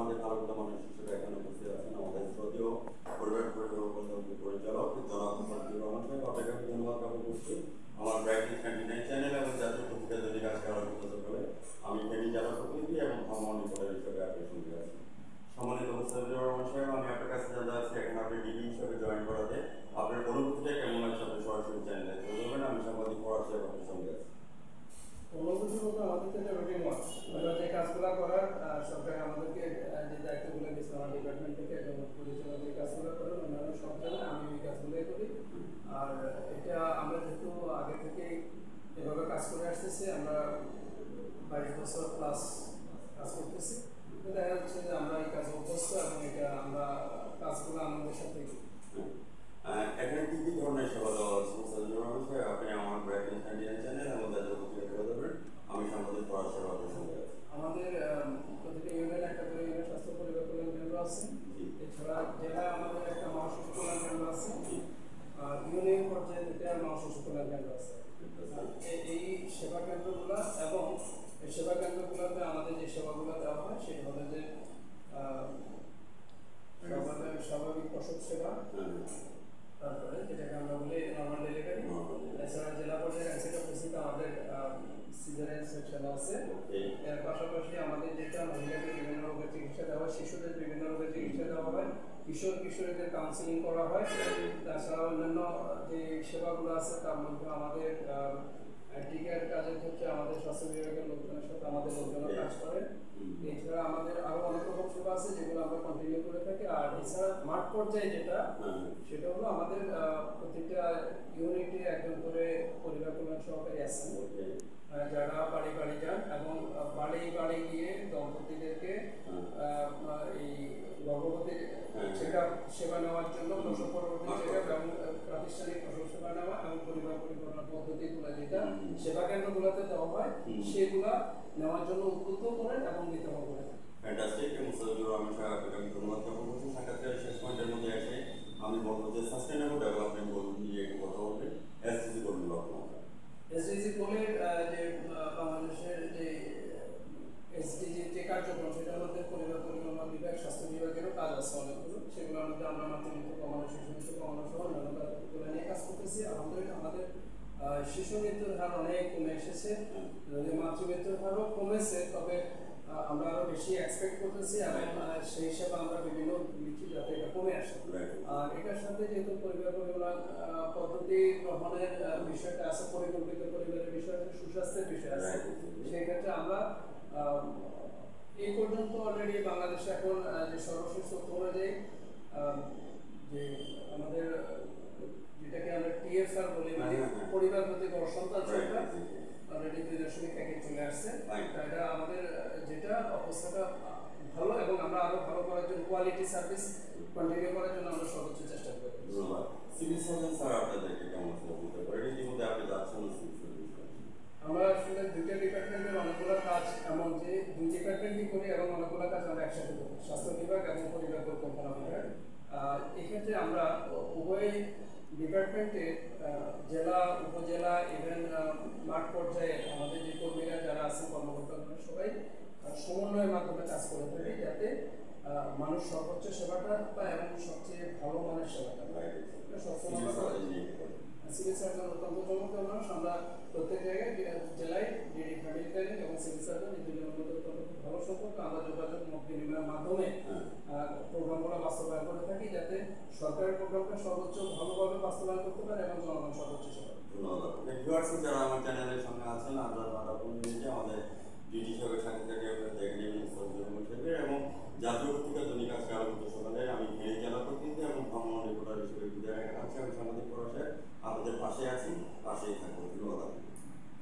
আমাদের ভালো মানুষ হিসেবে এখানে উপস্থিত আছেন আমাদের শ্রদ্ধেয় পরিবার পরিচালক জনাব মুসাদ্দিকুর রহমান সাহেব, আপনাকে আমি ধন্যবাদ জ্ঞাপন করছি। আমার ব্রাইটনেস 29 চ্যানেল এবং জাতীয় পত্রিকা দৈনিক আজকে আলোচিত করে আমি ফেনী জেলা প্রতিনিধি এবং ভ্রমণ রিপোর্টার হিসেবে আপনার সঙ্গে আছি। সম্মানিত মুসাদ্দিকুর রহমান সাহেব, আমি আপনার কাছে জানতে চাচ্ছি এখন আপনি ডিবি হিসেবে জয়েন করাতে আপনার অনুভূতিটা কেমন লাগছে? আপনি সরাসরি চ্যানেলে চলে যাবেন, আমি সাংবাদিক পড়ার সাহেব আপনার সঙ্গে আছি। অনুভূতি বলতে আমাদের তো রুটিন ওয়ার্ক, আমরা যে কাজগুলো করার সরকার আমাদেরকে যে দায়িত্বগুলো দিয়েছে আমার ডিপার্টমেন্ট থেকে এবং পরিচালক যে কাজগুলো করেন অন্যান্য সব জায়গায় আমি ওই কাজগুলোই করি। আর এটা আমরা যেহেতু আগে থেকেই এভাবে কাজ করে আসতেছি, আমরা 22 বছর প্লাস কাজ করতেছি, তো দেখা যাচ্ছে যে আমরা এই কাজ অভ্যস্ত এবং এটা আমরা কাজগুলো আমাদের সাথে এখানে কি কি ধরনের সেবা দেওয়া হচ্ছে মুসাদ্দিকুর রহমান সাহেব? আপনি আমার ব্রাইটনেস 29 চ্যানেল এবং জাতীয় পত্রিকা করে দেবেন, আমি সাংবাদিক পড়ার সেবা আপনার সঙ্গে আছি। আমাদের প্রতিটা ইউনিয়নে একটা করে ইউনিয়ন স্বাস্থ্য পরিবার কল্যাণ কেন্দ্র আছে, এছাড়া জেলায় আমাদের একটা মহাশিশু কল্যাণ কেন্দ্র আছে, আর ইউনিয়ন পর্যায়ে দুটা মহাশিশু কল্যাণ কেন্দ্র আছে। এই সেবা কেন্দ্রগুলো এবং এই সেবা কেন্দ্রগুলোতে আমাদের যে সেবাগুলো দেওয়া হয় সেটা হলো যে স্বাভাবিক প্রসব সেবা, তারপরে যেটাকে আমরা বলি নর্মাল ডেলিভারি, এছাড়া জেলা পর্যায়ে এনসিডব্লিউসিতে আমাদের সিজারিয়ান সেকশন আছে। এর পাশাপাশি আমাদের যেটা মহিলাদের বিভিন্ন রোগের চিকিৎসা দেওয়া হয়, শিশুদের বিভিন্ন রোগের চিকিৎসা দেওয়া হয়, কিশোর কিশোরীদের কাউন্সিলিং করা হয়। তাছাড়া অন্যান্য যে সেবাগুলো আছে তার মধ্যে আমাদের টিকার কাজের ক্ষেত্রে আমাদের স্বাস্থ্য বিভাগের লোকজনের সাথে আমাদের লোকজনও কাজ করে। এছাড়া আমাদের আরো অনেক রকম সেবা আছে যেগুলো আমরা কন্টিনিউ করে থাকি। আর এছাড়া মাঠ পর্যায়ে যেটা সেটা হলো আমাদের প্রতিটা ইউনিটে একজন করে পরিবার কল্যাণ সহকারী আছেন, যারা বাড়ি বাড়ি যান এবং বাড়ি বাড়ি গিয়ে দম্পতিদেরকে এই গর্ভবতী সেবা নেওয়ার জন্য প্রসব পরবর্তী চেকআপ এবং প্রাতিষ্ঠানিক প্রসব সেবা নেওয়া এবং পরিবার পরিকল্পনা পদ্ধতিগুলো যেটা সেবা কেন্দ্রগুলোতে দেওয়া হয় সেগুলা নেওয়ার জন্য উদ্বুদ্ধ করেন এবং বিতরণ করেন। ফ্যান্টাস্টিক। মুসাদ্দিকুর রহমান সাহেব, আপনাকে আমি ধন্যবাদ জ্ঞাপন করছি। সাক্ষাৎকারের শেষ পয়েন্টের মধ্যে এসে আমি বলবো যে সাস্টেনেবল ডেভেলপমেন্ট গোল নিয়ে একটু কথা বলবেন। এসডিজি গোলগুলো আপনার এসডিজি গোলের যে বাংলাদেশের যে এসডিজি যে কার্যক্রম সেটার মধ্যে পরিবার পরিকল্পনা বিভাগ, স্বাস্থ্য বিভাগেরও কাজ আছে অনেকগুলো, সেগুলোর মধ্যে আমরা মাতৃমৃত্যু কমানো, শিশু মৃত্যু কমানো সহ অন্যান্য কাজগুলো নিয়ে কাজ করতেছি। আলহামদুলিল্লাহ আমাদের শিশু মৃত্যুর হার অনেক কমে এসেছে, যদি মাতৃমৃত্যুর হারও কমেছে তবে আমরা আরো বেশি এক্সপেক্ট করতেছি এবং সেই হিসাবে আমরা বিভিন্ন লিখি যাতে এটা কমে আসে। আর এটার সাথে যেহেতু পরিবার পরিকল্পনা পদ্ধতি গ্রহণের বিষয়টা আছে, পরিকল্পিত পরিবারের বিষয় আছে, সুস্বাস্থ্যের বিষয় আছে, সেই ক্ষেত্রে আমরা এই পর্যন্ত অলরেডি বাংলাদেশে এখন যে সর্বশেষ তথ্য অনুযায়ী যে আমাদের যেটাকে আমরা টিএফআর বলি, মানে পরিবার প্রতি গড় সন্তান সংখ্যা অলরেডি 2.1 চলে আসছে। এটা আমাদের যেটা অবস্থাটা ভালো এবং আমরা আরো ভালো করার জন্য কোয়ালিটি সার্ভিস কন্টিনিউ করার জন্য আমরা সর্বোচ্চ চেষ্টা করব। ধন্যবাদ। সিভিল সার্জন স্যার আপনাদেরকে কেমন সহযোগিতা করে? ইতিমধ্যে আপনি যাচ্ছেন আমরা আসলে দুইটা ডিপার্টমেন্টের অনেকগুলো কাজ এমন যে দুই ডিপার্টমেন্টই করি এবং অনেকগুলো কাজ আমরা একসাথে করি, স্বাস্থ্য বিভাগ এবং পরিবার পরিকল্পনা বিভাগ। এক্ষেত্রে আমরা উভয় ডিপার্টমেন্টে জেলা, উপজেলা, ইভেন মাঠ পর্যায়ে আমাদের যে কর্মীরা যারা আছেন কর্মকর্তা সবাই সমন্বয়ের মাধ্যমে কাজ করে থাকি যাতে মানুষ সর্বোচ্চ সেবাটা পায় এবং সবচেয়ে ভালো মানের সেবাটা পায়। সিভিল সার্জন অত্যন্ত চমৎকার মানুষ, আমরা প্রত্যেক জায়গায় জেলায় ডিডি ফ্যামিলি প্ল্যানিং এবং সিভিল সার্জন এই দুজনের মধ্যে অত্যন্ত ভালো সম্পর্ক, আমরা যোগাযোগ মত বিনিময়ের মাধ্যমে প্রোগ্রামগুলো বাস্তবায়ন করে থাকি যাতে সরকারের প্রোগ্রামটা সর্বোচ্চ ভালোভাবে বাস্তবায়ন করতে পারে এবং জনগণ সর্বোচ্চ সেবা। ধন্যবাদ। যারা আমার চ্যানেলের সঙ্গে আছেন, আমরা আমাদের